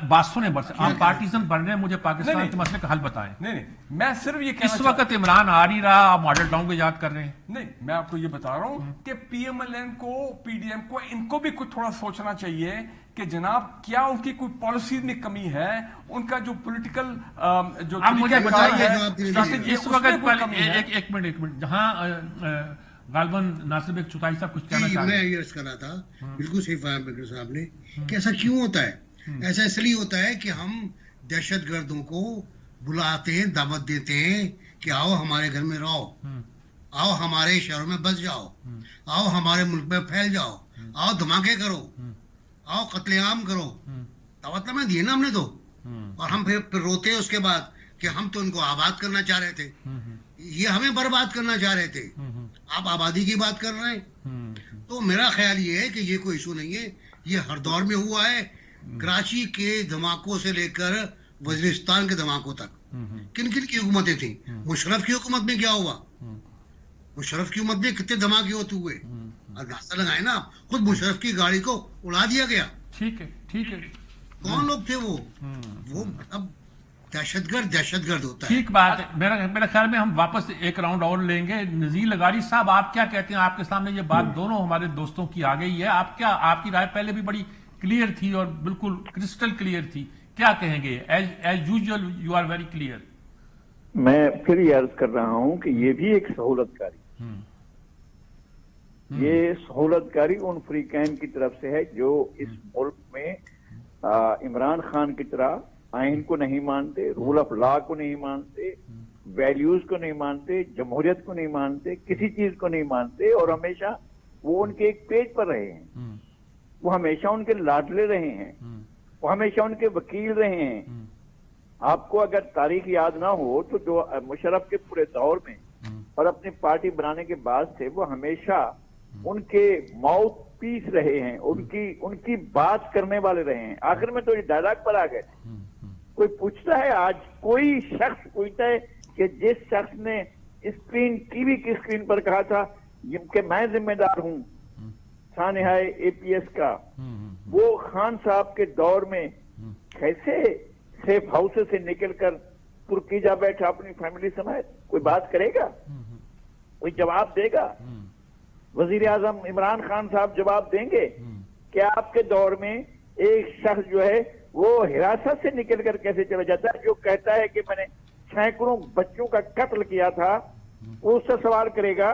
बात सुने, बस आप पार्टीजन बन रहे हैं, मुझे पाकिस्तान के मसले का हल बताएं। नहीं, मैं सिर्फ ये इस वक्त इमरान आ नहीं रहा, आप मॉडल टाउन को याद कर रहे हैं। नहीं, मैं आपको ये बता रहा हूं कि PMLN को, PDM को, इनको भी कुछ थोड़ा सोचना चाहिए कि जनाब क्या उनकी कोई पॉलिसी में कमी है, उनका जो पॉलिटिकल जो आप मुझे बताइए स्ट्रैटेजी इस वक्त एक मिनट जहां गालबन नासिर बेग चुताई साहब कुछ कहना चाह रहे हैं। मैं ये कर रहा था, बिल्कुल सही फरमाया बेगर साहब ने कि ऐसा क्यों होता है। ऐसा इसलिए होता है कि हम दहशतगर्दों को बुलाते हैं, दावत देते हैं कि आओ हमारे घर में रहो, आओ हमारे शहरों में बस जाओ, आओ हमारे मुल्क में फैल जाओ, आओ धमाके करो, आओ कत्लेआम करो। दावत में दिए ना हमने तो, और हम फिर रोते हैं उसके बाद कि हम तो इनको आबाद करना चाह रहे थे, ये हमें बर्बाद करना चाह रहे थे, आप आबादी की बात कर रहे हैं। तो मेरा ख्याल ये है कि ये कोई इशू नहीं है, ये हर दौर में हुआ है। कराची के धमाकों से लेकर वजीरिस्तान के धमाकों तक किन किन की हुकूमतें थी। मुशर्रफ की हुकूमत में क्या हुआ, मुशर्रफ की हुकूमत में कितने धमाके होते हुए, अंदाजा लगाए ना, खुद मुशर्रफ की गाड़ी को उड़ा दिया गया। ठीक है, ठीक है, कौन लोग थे वो अब दहशतगर्द होता है। ठीक बात है। मेरा ख्याल में हम वापस एक राउंड और लेंगे। नजीर लगारी साहब, आप क्या कहते हैं? आपके सामने ये बात दोनों हमारे दोस्तों की आ गई है, आप क्या, आपकी राय पहले भी बड़ी क्लियर थी और बिल्कुल क्रिस्टल क्लियर थी, क्या कहेंगे? As usual you are very clear. मैं फिर ये अर्ज कर रहा हूं कि ये भी एक सहूलतकारी, ये सहूलतकारी उन फ्रीकैन की तरफ से है जो इस मुल्क में इमरान खान की तरह आइन को नहीं मानते, रूल ऑफ लॉ को नहीं मानते, वैल्यूज को नहीं मानते, जमहूरियत को नहीं मानते, किसी चीज को नहीं मानते, और हमेशा वो उनके एक पेज पर रहे हैं, वो हमेशा उनके लाडले रहे हैं, वो हमेशा उनके वकील रहे हैं। आपको अगर तारीख याद ना हो तो जो मुशर्रफ के पूरे दौर में और अपनी पार्टी बनाने के बाद से वो हमेशा उनके माउथ पीस रहे हैं, उनकी बात करने वाले रहे हैं। आखिर में तो ये डायलॉग पर आ गए। कोई पूछता है, आज कोई शख्स पूछता है कि जिस शख्स ने स्क्रीन, टीवी की स्क्रीन पर कहा था कि मैं जिम्मेदार हूं सानिया APS का, वो खान साहब के दौर में कैसे सेफ हाउस से निकलकर तुर्की जा बैठा अपनी फैमिली समेत? कोई बात करेगा? कोई जवाब देगा? वजीर आजम इमरान खान साहब जवाब देंगे कि आपके दौर में एक शख्स जो है वो हिरासत से निकलकर कैसे चला जाता है, जो कहता है कि मैंने सैकड़ों बच्चों का कत्ल किया था, वो उससे सवाल करेगा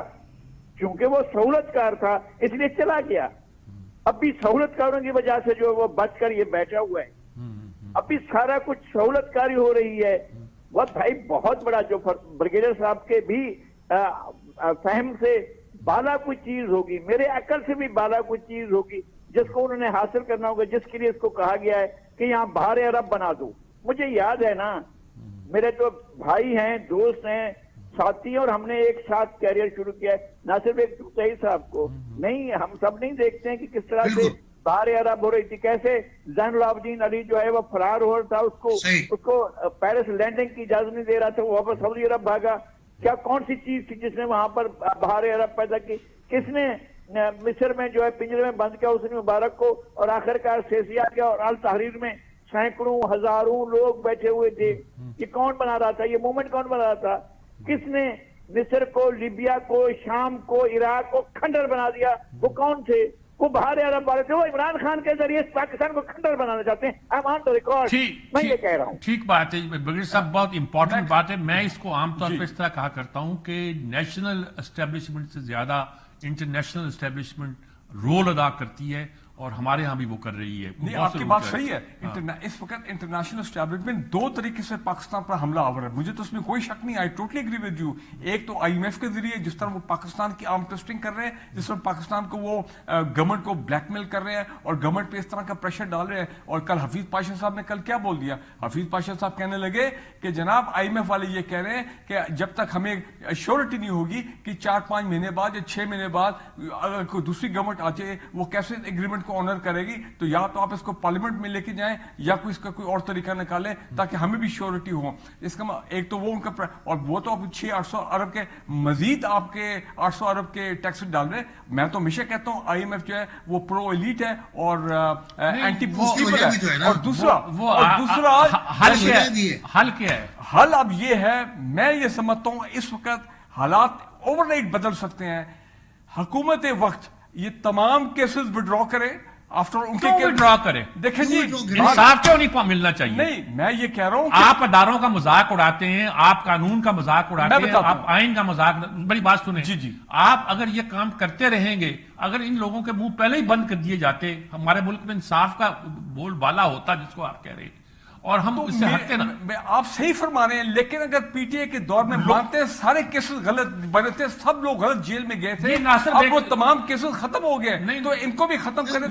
क्योंकि वो सहूलतकार था इसलिए चला गया। अब भी सहूलतकारों की वजह से जो वो बचकर ये बैठा हुआ है, अब भी सारा कुछ सहूलतकारी हो रही है। वह भाई बहुत बड़ा जो ब्रिगेडियर साहब के भी फहम से बाला कोई चीज होगी, मेरे अकल से भी बाला कोई चीज होगी जिसको उन्होंने हासिल करना होगा, जिसके लिए इसको कहा गया है कि यहाँ बाहर अरब बना दो। मुझे याद है ना, मेरे तो भाई हैं, दोस्त हैं, साथी, और हमने एक साथ कैरियर शुरू किया है, ना सिर्फ एक सही साहब को नहीं, हम सब नहीं देखते हैं कि किस तरह से बाहर अरब हो रही थी, कैसे ज़ैनुल आबिदीन अली जो है वो फरार हो रहा था, उसको पेरिस लैंडिंग की इजाजत नहीं दे रहा था, वो वापस सऊदी अरब भागा। क्या कौन सी चीज थी जिसने वहां पर बाहर अरब पैदा की? किसने मिस्र में जो है पिंजरे में बंद किया उसने मुबारक को, और आखिरकार सियासी आ गया, और अल तहरीर में सैकड़ों हजारों लोग बैठे हुए थे। ये कौन बना रहा था? ये मूवमेंट कौन बना रहा था? किसने मिस्र को, लीबिया को, शाम को, इराक को खंडर बना दिया? वो कौन थे? वो बाहर अरब वाले थे। वो इमरान खान के जरिए पाकिस्तान को खंडर बनाना चाहते हैं। I am on the record, मैं ये कह रहा हूँ। ठीक बात है ब्रिगेडियर साहब, बहुत इंपॉर्टेंट बात है। मैं इसको आमतौर पर इस तरह कहा करता हूं कि नेशनल एस्टेब्लिशमेंट से ज्यादा इंटरनेशनल एस्टेब्लिशमेंट रोल अदा करती है, और हमारे यहाँ भी वो कर रही है। नहीं, आपकी बात सही है। इस वक्त इंटरनेशनल एस्टैब्लिशमेंट दो तरीके से पाकिस्तान पर हमला आवर है, मुझे तो उसमें कोई शक नहीं। I totally agree with you. एक तो IMF के जरिए जिस तरह वो पाकिस्तान की आर्म ट्विस्टिंग कर रहे हैं, जिस तरह पाकिस्तान को वो गवर्नमेंट को ब्लैकमेल कर रहे हैं और गवर्नमेंट पे इस तरह का प्रेशर डाल रहे हैं। और कल हफीज पाशा साहब ने कल क्या बोल दिया? हफीज पाशा साहब कहने लगे कि जनाब IMF वाले ये कह रहे हैं कि जब तक हमें श्योरिटी नहीं होगी कि 4-5 महीने बाद या 6 महीने बाद अगर कोई दूसरी गवर्नमेंट आ जाए, वो कैसे एग्रीमेंट को ऑनर करेगी, तो या तो आप इसको पार्लियामेंट में लेके जाएं या कोई इसका कोई और तरीका निकालें ताकि हमें भी श्योरिटी हो। इसका एक तो वो उनका, और वो तो अब 600-800 अरब के मजीद आपके 800 अरब के टैक्स डाल रहे हैं। मैं तो हमेशा कहता हूं IMF जो है वो प्रो एलीट है और एंटी पीपल है। और दूसरा हल क्या है? हल अब ये है, मैं ये समझता हूं इस वक्त हालात ओवरनाइट बदल सकते हैं। हुकूमत वक्त ये तमाम केसेस विड्रॉ करें, आफ्टर उनके विड्रॉ करें। देखें जी, इंसाफ क्यों नहीं मिलना चाहिए? नहीं, मैं ये कह रहा हूं आप अदारों का मजाक उड़ाते हैं, आप कानून का मजाक उड़ाते हैं, आप आइन का मजाक। बड़ी बात सुने जी, आप अगर ये काम करते रहेंगे, अगर इन लोगों के मुंह पहले ही बंद कर दिए जाते, हमारे मुल्क में इंसाफ का बोलबाला होता जिसको आप कह रहे हैं, और हम तो इससे हटते ना। आप सही फरमा रहे हैं, लेकिन अगर PTA के दौर में मानते हैं सारे केसेस गलत बने थे, सब लोग गलत जेल में गए थे, अब वो तमाम केसेस खत्म हो गए, नहीं तो इनको भी खत्म करें।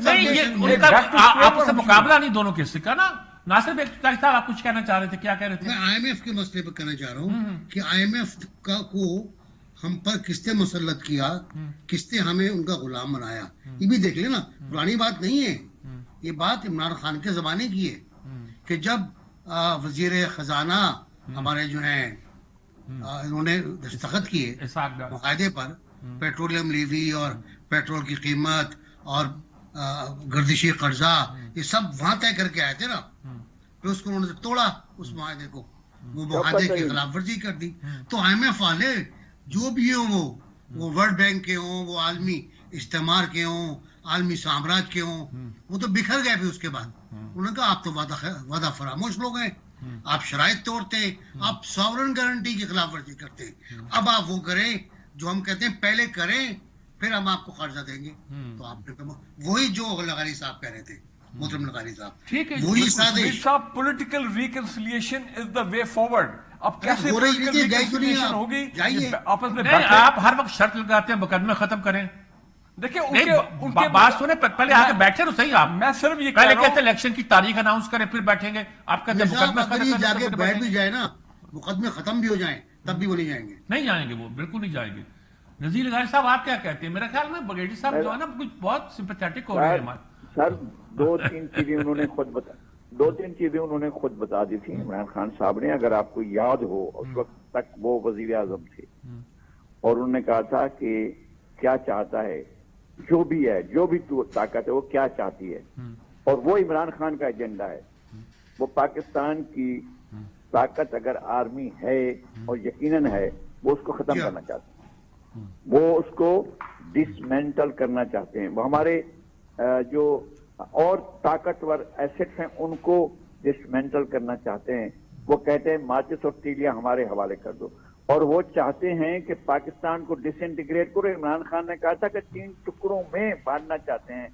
आपसे मुकाबला नहीं दोनों केस का ना। नासिर साहब, आप कुछ कहना चाह रहे थे, क्या कह रहे थे? मैं IMF के मसले पर कहना चाह रहा हूँ कि IMF को हम पर किसने मुसल्लत किया, किसने हमें उनका गुलाम बनाया, ये भी देख लेना। पुरानी बात नहीं है, ये बात इमरान खान के जमाने की है कि जब वजीर खजाना हमारे जो है इन्होंने दस्तखत किए मुआहदे पर, पेट्रोलियम लीवी और पेट्रोल की कीमत और गर्दिशी कर्जा, ये सब वहां तय करके आए थे ना। फिर उसको उन्होंने तोड़ा, उस मुआहदे को, वो मुआहदे की खिलाफ वर्जी कर दी। तो IMF वाले जो भी हो, वो वर्ल्ड बैंक के हों, वो आलमी इस्तेमार के हों, आलमी साम्राज्य के हों, वो तो बिखर गए। फिर उसके बाद उन्होंने कहा आप तो वादा फरामोश लोग हैं, आप शराइत तोड़ते हैं, आप सॉवरेन गारंटी की खिलाफ वर्जी करते हैं। अब आप वो करें जो हम कहते हैं पहले करें, फिर हम आपको कर्जा देंगे। तो आपने वही जो लगानी साहब कह रहे थे, मोहतरम लगानी साहब, वही साजिश। Political reconciliation is the way forward. अब कैसे पॉलिटिकल रिकंसिलिएशन होगी? आपस में आप हर वक्त शर्त लगाते हैं मुकदमे खत्म करें। देखिए उनके बात सुने, पहले आके बैठे तो सही आप। मैं सिर्फ ये पहले कहते इलेक्शन की तारीख अनाउंस करें फिर बैठेंगे, आप कहते मुकदमा जाके बैठ भी जाए ना, मुकदमे खत्म भी हो जाए, तब भी वो नहीं जाएंगे। नहीं जाएंगे, वो बिल्कुल नहीं जाएंगे। नजीर लगानी साहब, आप क्या कहते हैं? मेरे ख्याल में ब्रिगेडियर साहब जो है ना कुछ बहुत सिंपैथेटिक हो रहे हैं हमारे। सर, दो तीन चीजें उन्होंने खुद बता दी थी इमरान खान साहब ने। अगर आपको याद हो, उस वक्त तक वो वजीर आजम थे और उन्होंने कहा था कि क्या चाहता है, जो भी है, जो भी ताकत है, वो क्या चाहती है, और वो इमरान खान का एजेंडा है। वो पाकिस्तान की ताकत अगर आर्मी है, और यकीनन है, वो उसको खत्म करना चाहते हैं, वो उसको डिसमेंटल करना चाहते हैं। वो हमारे जो और ताकतवर एसेट्स हैं उनको डिसमेंटल करना चाहते हैं। वो कहते हैं माचिस और तीलियां हमारे हवाले कर दो, और वो चाहते हैं कि पाकिस्तान को डिसइंटीग्रेट करो। इमरान खान ने कहा था कि 3 टुकड़ों में बांटना चाहते हैं।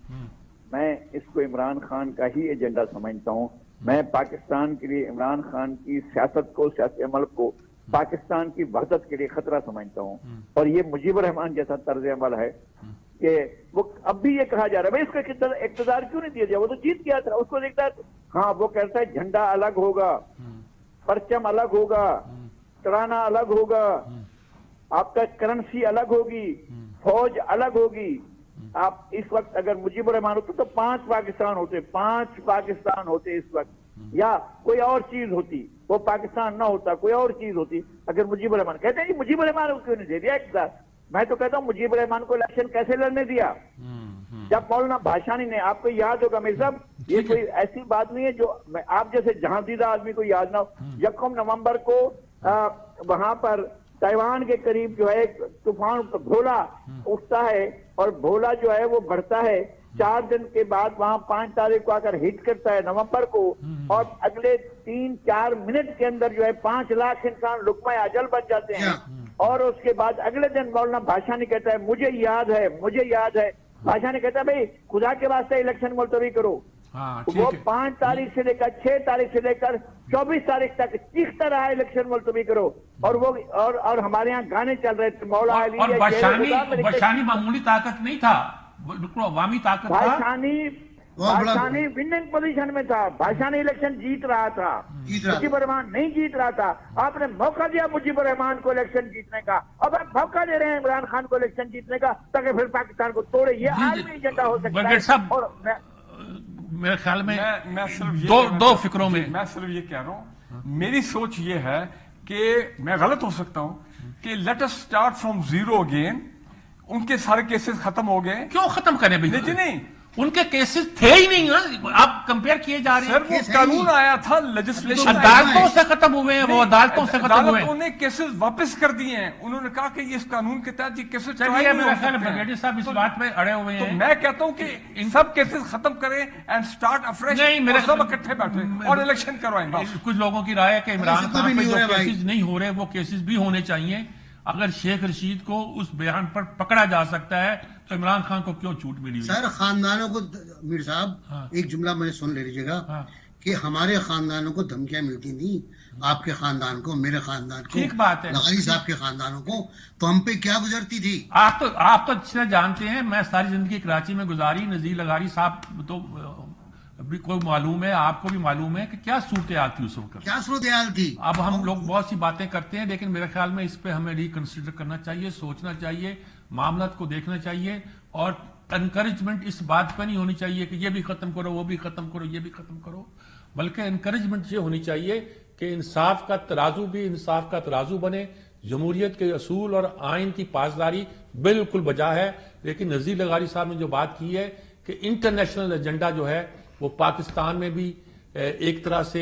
मैं इसको इमरान खान का ही एजेंडा समझता हूं। मैं पाकिस्तान के लिए इमरान खान की सियासत को, सियासी अमल को पाकिस्तान की वहदत के लिए खतरा समझता हूँ। और ये मुजीबुर रहमान जैसा तर्ज अमल है कि वो अब भी ये कहा जा रहा है भाई इसका इक़्तिदार क्यों नहीं दिया जाए, वो तो जीत गया था, उसको देखता है। हाँ, वो कहता है झंडा अलग होगा, परचम अलग होगा, तराना अलग होगा, आपका करेंसी अलग होगी, फौज अलग होगी। आप इस वक्त अगर मुजीबुर रहमान होते तो 5 पाकिस्तान होते इस वक्त, या कोई और चीज होती, वो पाकिस्तान ना होता, कोई और चीज होती। अगर मुजीबुर रहमान कहते हैं कि मुजीबुर रहमान को क्यों नहीं दे दिया इक़्तिदार, मैं तो कहता हूँ मुजीबुर रहमान को इलेक्शन कैसे लड़ने दिया जब मौलाना भाषानी ने, आपको याद होगा मेरे साहब, ये कोई ऐसी बात नहीं है जो आप जैसे जहांदीदा आदमी को याद ना हो। 1 नवंबर को वहां पर ताइवान के करीब जो है एक तूफान भोला उठता है और भोला जो है वो बढ़ता है। 4 दिन के बाद वहां 5 तारीख को आकर हिट करता है नवंबर को, और अगले 3-4 मिनट के अंदर जो है 5 लाख इंसान लुक़मा अजल बन जाते हैं। और उसके बाद अगले दिन मौलाना भाषानी कहता है मुझे याद है, भाषानी कहता है भाई खुदा के वास्ते इलेक्शन मुलतवी करो। वो 5 तारीख से लेकर 6 तारीख से लेकर 24 तारीख तक चीखता रहा इलेक्शन मुलतवी करो। और वो और हमारे यहाँ गाने चल रहे थे, मौला अली और भाषानी मामूली ताकत नहीं था, बिल्कुल अवामी ताकत था। भाषानी विनिंग पोजीशन में था, भाषानी इलेक्शन जीत रहा था, मुजीबुर रहमान नहीं जीत रहा था। आपने मौका दिया मुजीबुर रहमान को इलेक्शन जीतने का, अब आप मौका दे रहे हैं इमरान खान को इलेक्शन जीतने का ताकि फिर पाकिस्तान को तोड़े। ये आलमी एजेंडा हो सकता है। और मेरे ख्याल में मैं सिर्फ दो फिक्रों में मैं सिर्फ ये कह रहा हूँ, मेरी सोच ये है कि मैं गलत हो सकता हूँ कि let us start from zero again. उनके सारे केसेस खत्म हो गए, क्यों खत्म करें भाई? नहीं, उनके केसेस थे ही नहीं ना, आप कंपेयर किए जा रहे हैं। सर वो कानून आया था, लेजिस्लेशन अदालतों से खत्म हुए हैं, वो अदालतों से खत्म हुए हैं। उन्होंने केसेस वापस कर दिए हैं। उन्होंने कहा कि इस कानून के तहत ये केसेस ब्रिगेडियर साहब इस बात में अड़े हुए हैं। तो मैं कहता हूं कि इन सब केसेस खत्म करें एंड स्टार्ट अफ्रेश, और सब इकट्ठे बैठे और इलेक्शन करवाएं। कुछ लोगों की राय है कि इमरान खान पे जो केसेस नहीं हो रहे वो केसेस भी होने चाहिए। अगर शेख रशीद को उस बयान पर पकड़ा जा सकता है तो इमरान खान को क्यों छूट मिली? सर खानदानों को, मीर साहब एक जुमला मैंने सुन ले लीजिएगा, कि हमारे खानदानों को धमकियां मिलती नहीं, आपके खानदान को, मेरे खानदान को, ठीक बात है, लगारी साहब के खानदानों को, तो हम पे क्या गुजरती थी? आप तो अच्छे जानते हैं, मैं सारी जिंदगी कराची में गुजारी। नजीर लगारी साहब तो भी कोई मालूम है, आपको भी मालूम है कि क्या सूरत हाल थी उस वक्त, क्या सूरत हाल थी। अब हम लोग बहुत सी बातें करते हैं, लेकिन मेरे ख्याल में इस पे हमें रिकंसिडर करना चाहिए, सोचना चाहिए, मामलात को देखना चाहिए। और एनकरेजमेंट इस बात पर नहीं होनी चाहिए कि ये भी खत्म करो, वो भी खत्म करो, ये भी खत्म करो, बल्कि एनकरेजमेंट ये होनी चाहिए कि इंसाफ का तराजू भी इंसाफ का तराजू बने। जमहूरियत के असूल और आइन की पासदारी बिल्कुल बजा है, लेकिन नजीर लगारी साहब ने जो बात की है कि इंटरनेशनल एजेंडा जो है वो पाकिस्तान में भी एक तरह से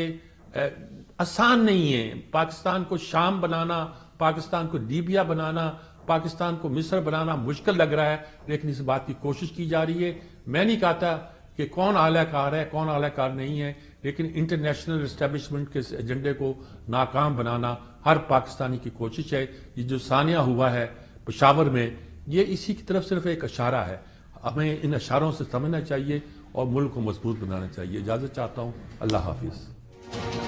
आसान नहीं है। पाकिस्तान को शाम बनाना, पाकिस्तान को लीबिया बनाना, पाकिस्तान को मिस्र बनाना मुश्किल लग रहा है, लेकिन इस बात की कोशिश की जा रही है। मैं नहीं कहता कि कौन आलाकार है, कौन आलाकार नहीं है, लेकिन इंटरनेशनल एस्टेब्लिशमेंट के एजेंडे को नाकाम बनाना हर पाकिस्तानी की कोशिश है। ये जो सानिया हुआ है पेशावर में, ये इसी की तरफ सिर्फ एक इशारा है। हमें इन इशारों से समझना चाहिए और मुल्क को मजबूत बनाना चाहिए। इजाजत चाहता हूं, अल्लाह हाफिज।